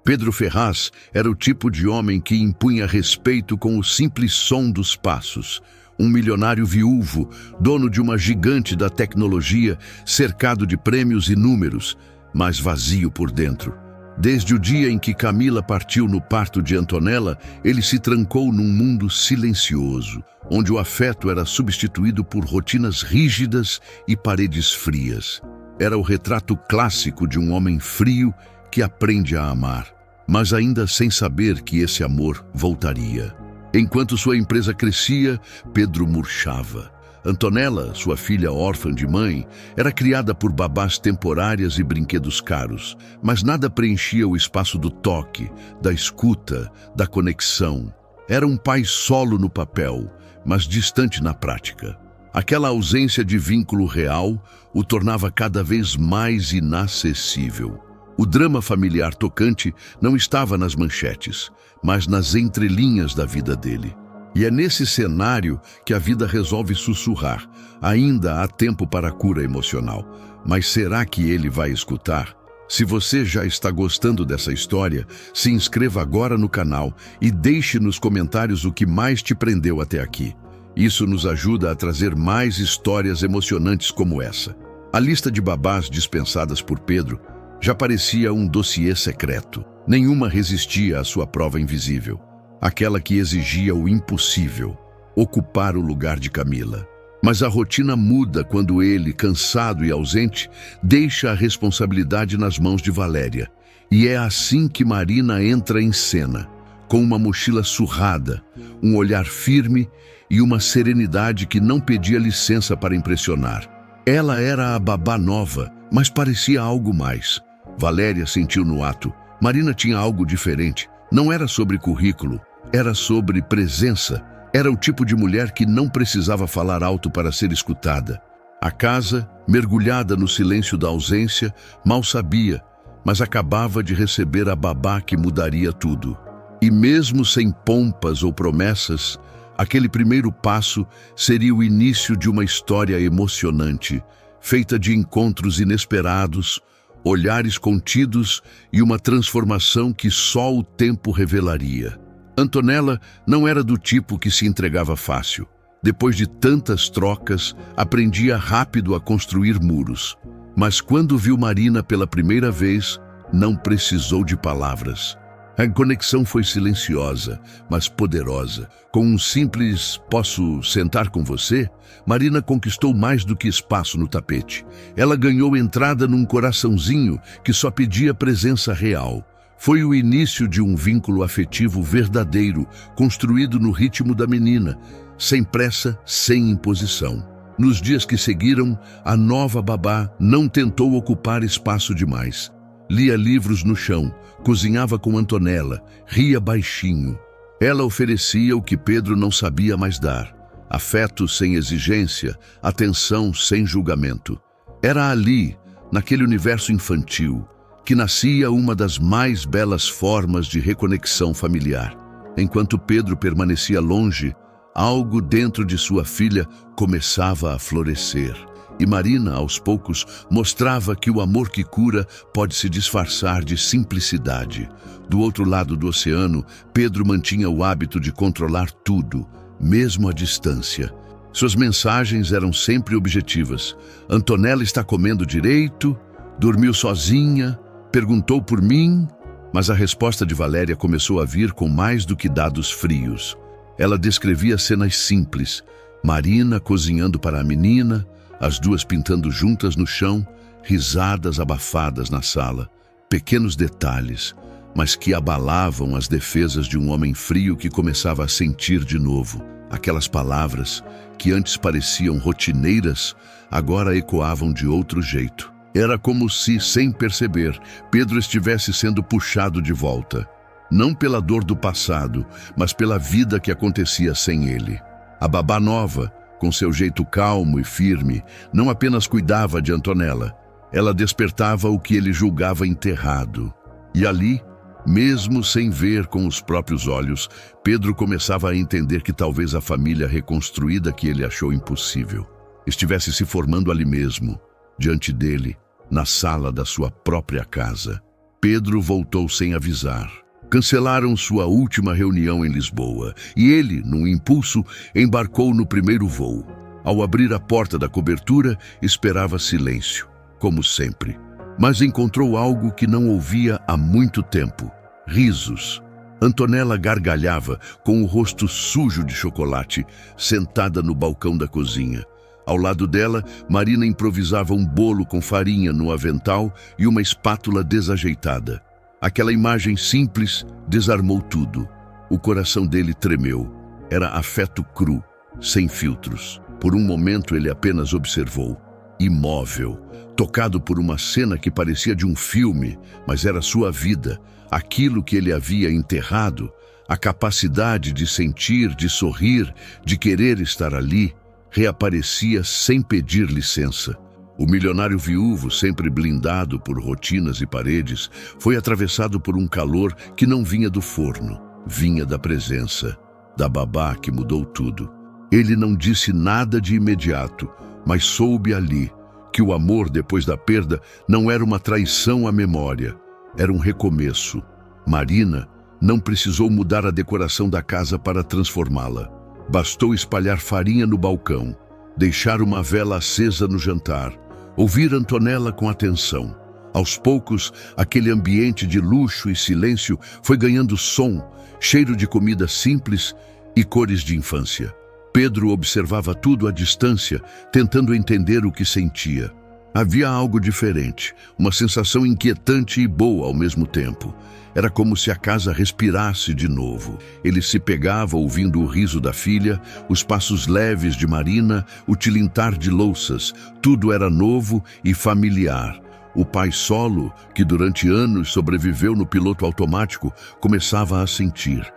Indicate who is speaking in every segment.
Speaker 1: Pedro Ferraz era o tipo de homem que impunha respeito com o simples som dos passos. Um milionário viúvo, dono de uma gigante da tecnologia, cercado de prêmios e números, mas vazio por dentro. Desde o dia em que Camila partiu no parto de Antonella, ele se trancou num mundo silencioso, onde o afeto era substituído por rotinas rígidas e paredes frias. Era o retrato clássico de um homem frio que aprende a amar, mas ainda sem saber que esse amor voltaria. Enquanto sua empresa crescia, Pedro murchava. Antonella, sua filha órfã de mãe, era criada por babás temporárias e brinquedos caros, mas nada preenchia o espaço do toque, da escuta, da conexão. Era um pai solo no papel, mas distante na prática. Aquela ausência de vínculo real o tornava cada vez mais inacessível. O drama familiar tocante não estava nas manchetes, mas nas entrelinhas da vida dele. E é nesse cenário que a vida resolve sussurrar. Ainda há tempo para a cura emocional. Mas será que ele vai escutar? Se você já está gostando dessa história, se inscreva agora no canal e deixe nos comentários o que mais te prendeu até aqui. Isso nos ajuda a trazer mais histórias emocionantes como essa. A lista de babás dispensadas por Pedro já parecia um dossiê secreto. Nenhuma resistia à sua prova invisível. Aquela que exigia o impossível, ocupar o lugar de Camila. Mas a rotina muda quando ele, cansado e ausente, deixa a responsabilidade nas mãos de Valéria. E é assim que Marina entra em cena, com uma mochila surrada, um olhar firme e uma serenidade que não pedia licença para impressionar. Ela era a babá nova, mas parecia algo mais. Valéria sentiu no ato. Marina tinha algo diferente. Não era sobre currículo, era sobre presença. Era o tipo de mulher que não precisava falar alto para ser escutada. A casa, mergulhada no silêncio da ausência, mal sabia, mas acabava de receber a babá que mudaria tudo. E mesmo sem pompas ou promessas, aquele primeiro passo seria o início de uma história emocionante, feita de encontros inesperados, olhares contidos e uma transformação que só o tempo revelaria. Antonella não era do tipo que se entregava fácil. Depois de tantas trocas, aprendia rápido a construir muros. Mas quando viu Marina pela primeira vez, não precisou de palavras. A conexão foi silenciosa, mas poderosa. Com um simples "posso sentar com você?", Marina conquistou mais do que espaço no tapete. Ela ganhou entrada num coraçãozinho que só pedia presença real. Foi o início de um vínculo afetivo verdadeiro, construído no ritmo da menina, sem pressa, sem imposição. Nos dias que seguiram, a nova babá não tentou ocupar espaço demais. Lia livros no chão, cozinhava com Antonella, ria baixinho. Ela oferecia o que Pedro não sabia mais dar: afeto sem exigência, atenção sem julgamento. Era ali, naquele universo infantil, que nascia uma das mais belas formas de reconexão familiar. Enquanto Pedro permanecia longe, algo dentro de sua filha começava a florescer. E Marina, aos poucos, mostrava que o amor que cura pode se disfarçar de simplicidade. Do outro lado do oceano, Pedro mantinha o hábito de controlar tudo, mesmo à distância. Suas mensagens eram sempre objetivas. Antonella está comendo direito? Dormiu sozinha? Perguntou por mim? Mas a resposta de Valéria começou a vir com mais do que dados frios. Ela descrevia cenas simples. Marina cozinhando para a menina, as duas pintando juntas no chão, risadas abafadas na sala. Pequenos detalhes, mas que abalavam as defesas de um homem frio que começava a sentir de novo. Aquelas palavras, que antes pareciam rotineiras, agora ecoavam de outro jeito. Era como se, sem perceber, Pedro estivesse sendo puxado de volta. Não pela dor do passado, mas pela vida que acontecia sem ele. A babá nova, com seu jeito calmo e firme, não apenas cuidava de Antonella, ela despertava o que ele julgava enterrado. E ali, mesmo sem ver com os próprios olhos, Pedro começava a entender que talvez a família reconstruída que ele achou impossível estivesse se formando ali mesmo, diante dele, na sala da sua própria casa. Pedro voltou sem avisar. Cancelaram sua última reunião em Lisboa e ele, num impulso, embarcou no primeiro voo. Ao abrir a porta da cobertura, esperava silêncio, como sempre. Mas encontrou algo que não ouvia há muito tempo: risos. Antonella gargalhava, com o rosto sujo de chocolate, sentada no balcão da cozinha. Ao lado dela, Marina improvisava um bolo com farinha no avental e uma espátula desajeitada. Aquela imagem simples desarmou tudo. O coração dele tremeu. Era afeto cru, sem filtros. Por um momento ele apenas observou, imóvel, tocado por uma cena que parecia de um filme, mas era sua vida, aquilo que ele havia enterrado, a capacidade de sentir, de sorrir, de querer estar ali, reaparecia sem pedir licença. O milionário viúvo, sempre blindado por rotinas e paredes, foi atravessado por um calor que não vinha do forno, vinha da presença, da babá que mudou tudo. Ele não disse nada de imediato, mas soube ali que o amor depois da perda não era uma traição à memória, era um recomeço. Marina não precisou mudar a decoração da casa para transformá-la. Bastou espalhar farinha no balcão, deixar uma vela acesa no jantar, ouvir Antonella com atenção. Aos poucos, aquele ambiente de luxo e silêncio foi ganhando som, cheiro de comida simples e cores de infância. Pedro observava tudo à distância, tentando entender o que sentia. Havia algo diferente, uma sensação inquietante e boa ao mesmo tempo. Era como se a casa respirasse de novo. Ele se pegava ouvindo o riso da filha, os passos leves de Marina, o tilintar de louças. Tudo era novo e familiar. O pai solo, que durante anos sobreviveu no piloto automático, começava a sentir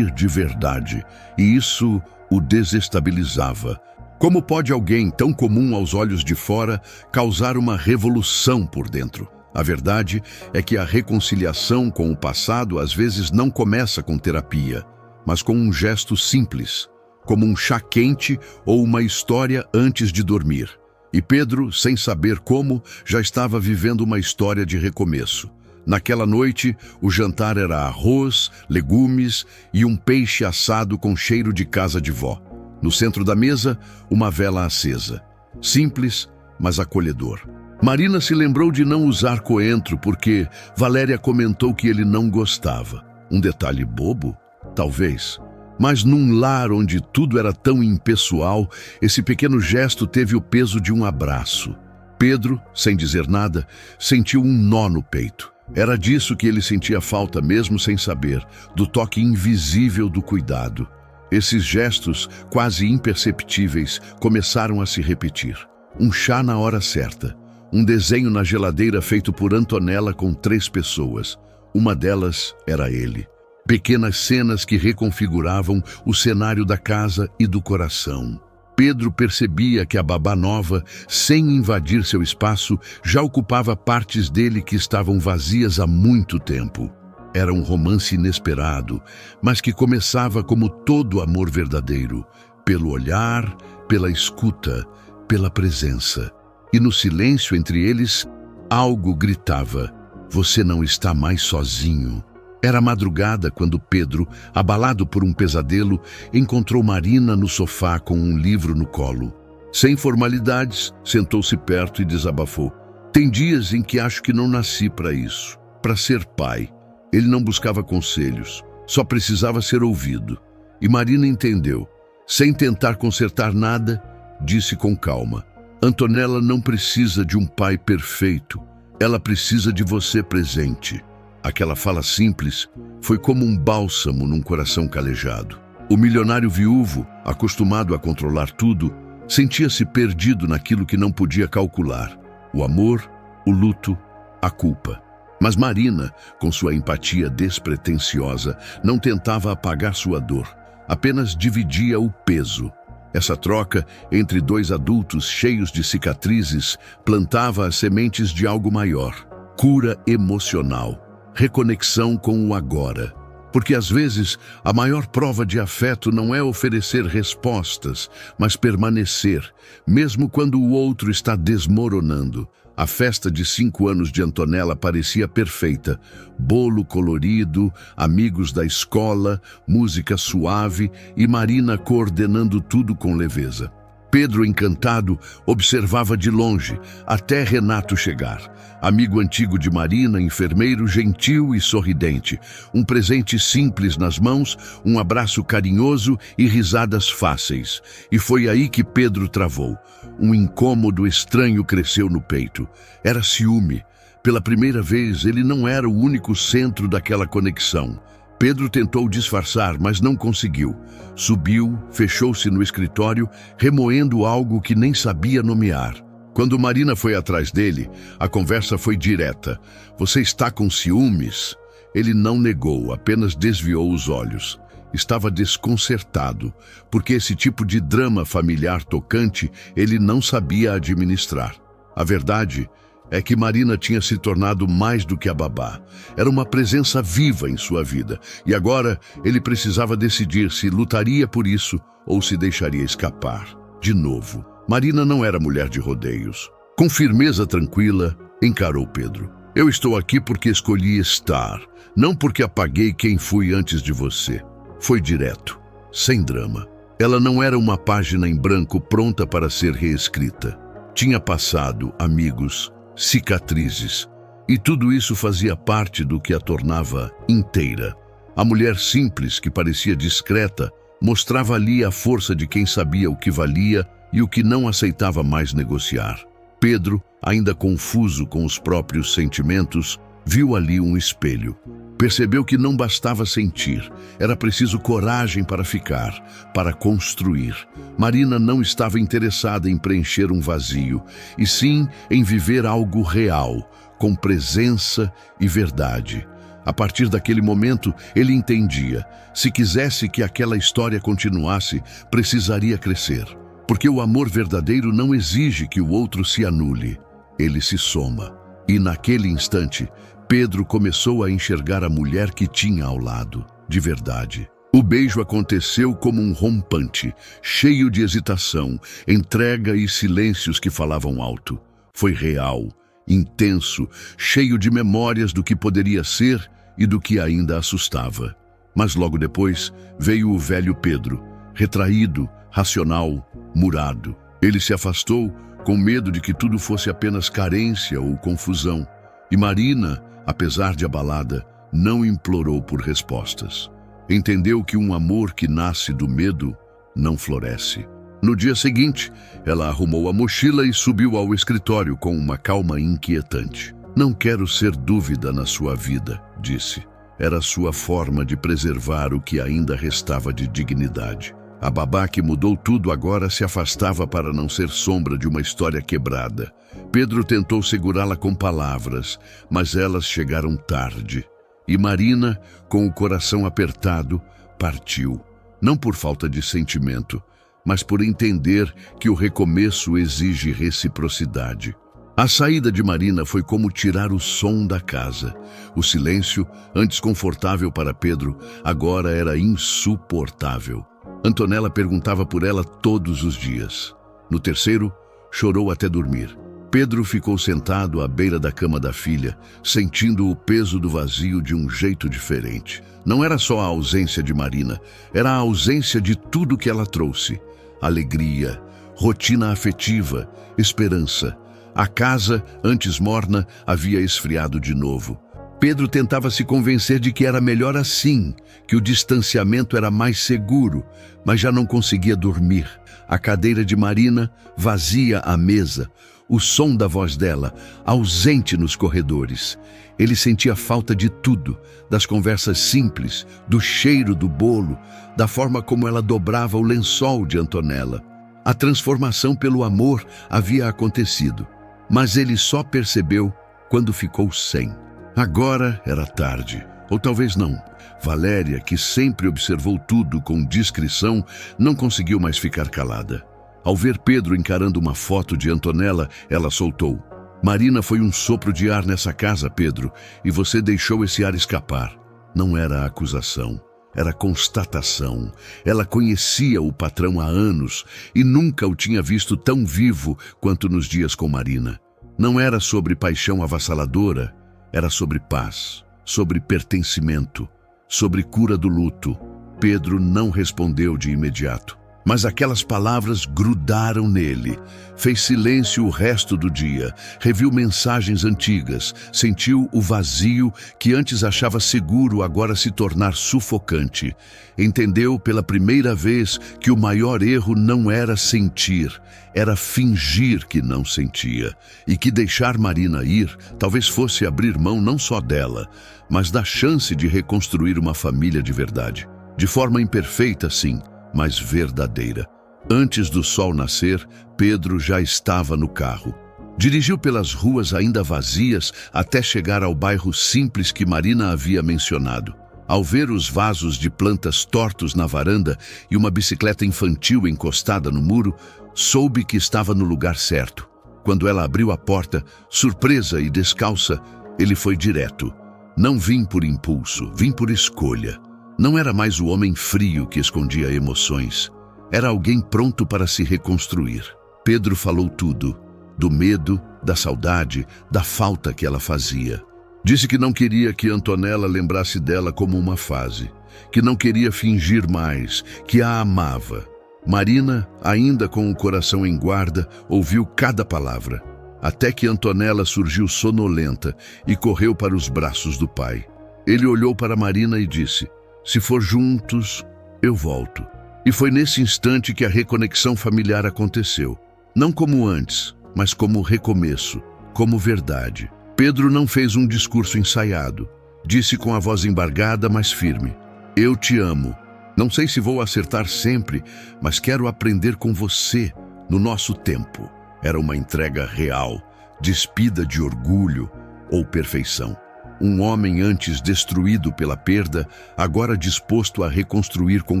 Speaker 1: de verdade. E isso o desestabilizava. Como pode alguém tão comum aos olhos de fora causar uma revolução por dentro? A verdade é que a reconciliação com o passado às vezes não começa com terapia, mas com um gesto simples, como um chá quente ou uma história antes de dormir. E Pedro, sem saber como, já estava vivendo uma história de recomeço. Naquela noite, o jantar era arroz, legumes e um peixe assado com cheiro de casa de vó. No centro da mesa, uma vela acesa. Simples, mas acolhedor. Marina se lembrou de não usar coentro porque Valéria comentou que ele não gostava. Um detalhe bobo? Talvez. Mas num lar onde tudo era tão impessoal, esse pequeno gesto teve o peso de um abraço. Pedro, sem dizer nada, sentiu um nó no peito. Era disso que ele sentia falta mesmo sem saber, do toque invisível do cuidado. Esses gestos, quase imperceptíveis, começaram a se repetir. Um chá na hora certa. Um desenho na geladeira feito por Antonella com 3 pessoas. Uma delas era ele. Pequenas cenas que reconfiguravam o cenário da casa e do coração. Pedro percebia que a babá nova, sem invadir seu espaço, já ocupava partes dele que estavam vazias há muito tempo. Era um romance inesperado, mas que começava como todo amor verdadeiro, pelo olhar, pela escuta, pela presença. E no silêncio entre eles, algo gritava: "Você não está mais sozinho." Era madrugada quando Pedro, abalado por um pesadelo, encontrou Marina no sofá com um livro no colo. Sem formalidades, sentou-se perto e desabafou. "Tem dias em que acho que não nasci para isso, para ser pai." Ele não buscava conselhos, só precisava ser ouvido. E Marina entendeu. Sem tentar consertar nada, disse com calma: "Antonella não precisa de um pai perfeito. Ela precisa de você presente." Aquela fala simples foi como um bálsamo num coração calejado. O milionário viúvo, acostumado a controlar tudo, sentia-se perdido naquilo que não podia calcular: o amor, o luto, a culpa. Mas Marina, com sua empatia despretensiosa, não tentava apagar sua dor, apenas dividia o peso. Essa troca entre 2 adultos cheios de cicatrizes plantava as sementes de algo maior: cura emocional, reconexão com o agora. Porque às vezes a maior prova de afeto não é oferecer respostas, mas permanecer, mesmo quando o outro está desmoronando. A festa de 5 anos de Antonella parecia perfeita. Bolo colorido, amigos da escola, música suave e Marina coordenando tudo com leveza. Pedro, encantado, observava de longe, até Renato chegar. Amigo antigo de Marina, enfermeiro gentil e sorridente. Um presente simples nas mãos, um abraço carinhoso e risadas fáceis. E foi aí que Pedro travou. Um incômodo estranho cresceu no peito. Era ciúme. Pela primeira vez, ele não era o único centro daquela conexão. Pedro tentou disfarçar, mas não conseguiu. Subiu, fechou-se no escritório, remoendo algo que nem sabia nomear. Quando Marina foi atrás dele, a conversa foi direta. "Você está com ciúmes?" Ele não negou, apenas desviou os olhos. Estava desconcertado, porque esse tipo de drama familiar tocante ele não sabia administrar. A verdade é que Marina tinha se tornado mais do que a babá. Era uma presença viva em sua vida, e agora ele precisava decidir se lutaria por isso ou se deixaria escapar. De novo, Marina não era mulher de rodeios. Com firmeza tranquila, encarou Pedro. "Eu estou aqui porque escolhi estar, não porque apaguei quem fui antes de você." Foi direto, sem drama. Ela não era uma página em branco pronta para ser reescrita. Tinha passado, amigos, cicatrizes, e tudo isso fazia parte do que a tornava inteira. A mulher simples, que parecia discreta, mostrava ali a força de quem sabia o que valia e o que não aceitava mais negociar. Pedro, ainda confuso com os próprios sentimentos, viu ali um espelho. Percebeu que não bastava sentir, era preciso coragem para ficar, para construir. Marina não estava interessada em preencher um vazio, e sim em viver algo real, com presença e verdade. A partir daquele momento, ele entendia, se quisesse que aquela história continuasse, precisaria crescer. Porque o amor verdadeiro não exige que o outro se anule, ele se soma. E naquele instante, Pedro começou a enxergar a mulher que tinha ao lado, de verdade. O beijo aconteceu como um rompante, cheio de hesitação, entrega e silêncios que falavam alto. Foi real, intenso, cheio de memórias do que poderia ser e do que ainda assustava. Mas logo depois veio o velho Pedro, retraído, racional, murado. Ele se afastou com medo de que tudo fosse apenas carência ou confusão. E Marina, apesar de abalada, não implorou por respostas. Entendeu que um amor que nasce do medo não floresce. No dia seguinte, ela arrumou a mochila e subiu ao escritório com uma calma inquietante. "Não quero ser dúvida na sua vida", disse. Era sua forma de preservar o que ainda restava de dignidade. A babá que mudou tudo agora se afastava para não ser sombra de uma história quebrada. Pedro tentou segurá-la com palavras, mas elas chegaram tarde. E Marina, com o coração apertado, partiu. Não por falta de sentimento, mas por entender que o recomeço exige reciprocidade. A saída de Marina foi como tirar o som da casa. O silêncio, antes confortável para Pedro, agora era insuportável. Antonella perguntava por ela todos os dias. No terceiro, chorou até dormir. Pedro ficou sentado à beira da cama da filha, sentindo o peso do vazio de um jeito diferente. Não era só a ausência de Marina, era a ausência de tudo que ela trouxe. Alegria, rotina afetiva, esperança. A casa, antes morna, havia esfriado de novo. Pedro tentava se convencer de que era melhor assim, que o distanciamento era mais seguro, mas já não conseguia dormir. A cadeira de Marina, vazia à mesa, o som da voz dela, ausente nos corredores. Ele sentia falta de tudo, das conversas simples, do cheiro do bolo, da forma como ela dobrava o lençol de Antonella. A transformação pelo amor havia acontecido, mas ele só percebeu quando ficou sem. Agora era tarde, ou talvez não. Valéria, que sempre observou tudo com discrição, não conseguiu mais ficar calada. Ao ver Pedro encarando uma foto de Antonella, ela soltou. "Marina foi um sopro de ar nessa casa, Pedro, e você deixou esse ar escapar." Não era acusação, era constatação. Ela conhecia o patrão há anos e nunca o tinha visto tão vivo quanto nos dias com Marina. Não era sobre paixão avassaladora, era sobre paz, sobre pertencimento, sobre cura do luto. Pedro não respondeu de imediato, mas aquelas palavras grudaram nele. Fez silêncio o resto do dia, reviu mensagens antigas, sentiu o vazio que antes achava seguro agora se tornar sufocante. Entendeu pela primeira vez que o maior erro não era sentir, era fingir que não sentia, e que deixar Marina ir talvez fosse abrir mão não só dela, mas da chance de reconstruir uma família de verdade. De forma imperfeita, sim, mas verdadeira. Antes do sol nascer, Pedro já estava no carro. Dirigiu pelas ruas ainda vazias até chegar ao bairro simples que Marina havia mencionado. Ao ver os vasos de plantas tortos na varanda e uma bicicleta infantil encostada no muro, soube que estava no lugar certo. Quando ela abriu a porta, surpresa e descalça, ele foi direto. Não vim por impulso, vim por escolha. Não era mais o homem frio que escondia emoções. Era alguém pronto para se reconstruir. Pedro falou tudo, do medo, da saudade, da falta que ela fazia. Disse que não queria que Antonella lembrasse dela como uma fase, que não queria fingir mais, que a amava. Marina, ainda com o coração em guarda, ouviu cada palavra, até que Antonella surgiu sonolenta e correu para os braços do pai. Ele olhou para Marina e disse: "Se for juntos, eu volto." E foi nesse instante que a reconexão familiar aconteceu. Não como antes, mas como recomeço, como verdade. Pedro não fez um discurso ensaiado. Disse com a voz embargada, mas firme: "Eu te amo. Não sei se vou acertar sempre, mas quero aprender com você no nosso tempo." Era uma entrega real, despida de orgulho ou perfeição. Um homem antes destruído pela perda, agora disposto a reconstruir com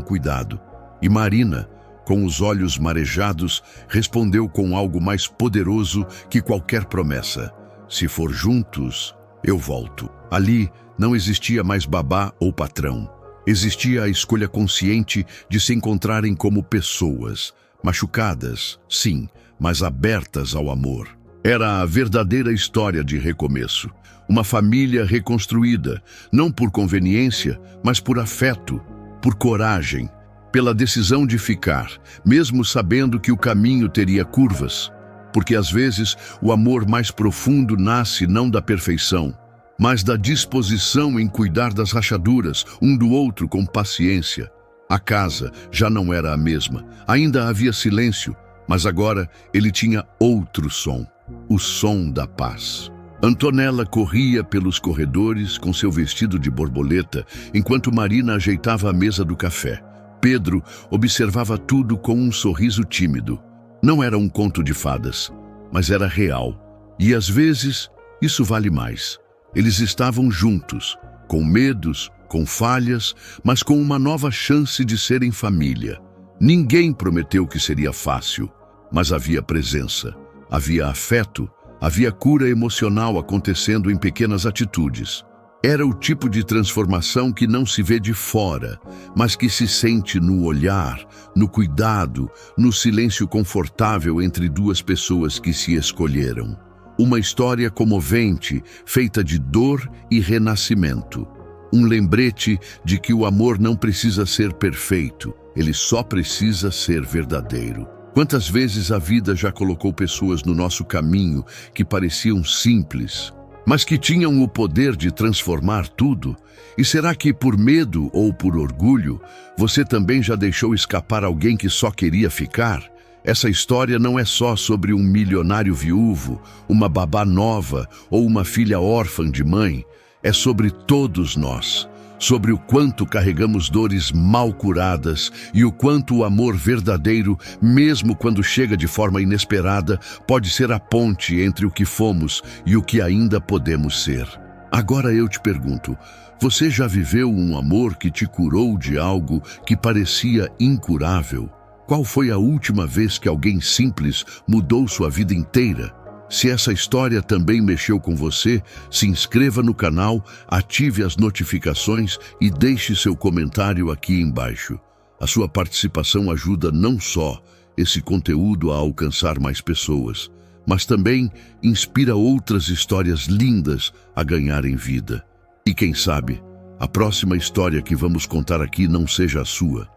Speaker 1: cuidado. E Marina, com os olhos marejados, respondeu com algo mais poderoso que qualquer promessa: "Se for juntos, eu volto." Ali não existia mais babá ou patrão. Existia a escolha consciente de se encontrarem como pessoas, machucadas, sim, mas abertas ao amor. Era a verdadeira história de recomeço. Uma família reconstruída, não por conveniência, mas por afeto, por coragem, pela decisão de ficar, mesmo sabendo que o caminho teria curvas. Porque às vezes o amor mais profundo nasce não da perfeição, mas da disposição em cuidar das rachaduras, um do outro com paciência. A casa já não era a mesma, ainda havia silêncio, mas agora ele tinha outro som, o som da paz. Antonella corria pelos corredores com seu vestido de borboleta, enquanto Marina ajeitava a mesa do café. Pedro observava tudo com um sorriso tímido. Não era um conto de fadas, mas era real. E às vezes, isso vale mais. Eles estavam juntos, com medos, com falhas, mas com uma nova chance de serem família. Ninguém prometeu que seria fácil, mas havia presença, havia afeto, havia cura emocional acontecendo em pequenas atitudes. Era o tipo de transformação que não se vê de fora, mas que se sente no olhar, no cuidado, no silêncio confortável entre duas pessoas que se escolheram. Uma história comovente, feita de dor e renascimento. Um lembrete de que o amor não precisa ser perfeito, ele só precisa ser verdadeiro. Quantas vezes a vida já colocou pessoas no nosso caminho que pareciam simples, mas que tinham o poder de transformar tudo? E será que por medo ou por orgulho, você também já deixou escapar alguém que só queria ficar? Essa história não é só sobre um milionário viúvo, uma babá nova ou uma filha órfã de mãe. É sobre todos nós, sobre o quanto carregamos dores mal curadas e o quanto o amor verdadeiro, mesmo quando chega de forma inesperada, pode ser a ponte entre o que fomos e o que ainda podemos ser. Agora eu te pergunto, você já viveu um amor que te curou de algo que parecia incurável? Qual foi a última vez que alguém simples mudou sua vida inteira? Se essa história também mexeu com você, se inscreva no canal, ative as notificações e deixe seu comentário aqui embaixo. A sua participação ajuda não só esse conteúdo a alcançar mais pessoas, mas também inspira outras histórias lindas a ganharem vida. E quem sabe, a próxima história que vamos contar aqui não seja a sua.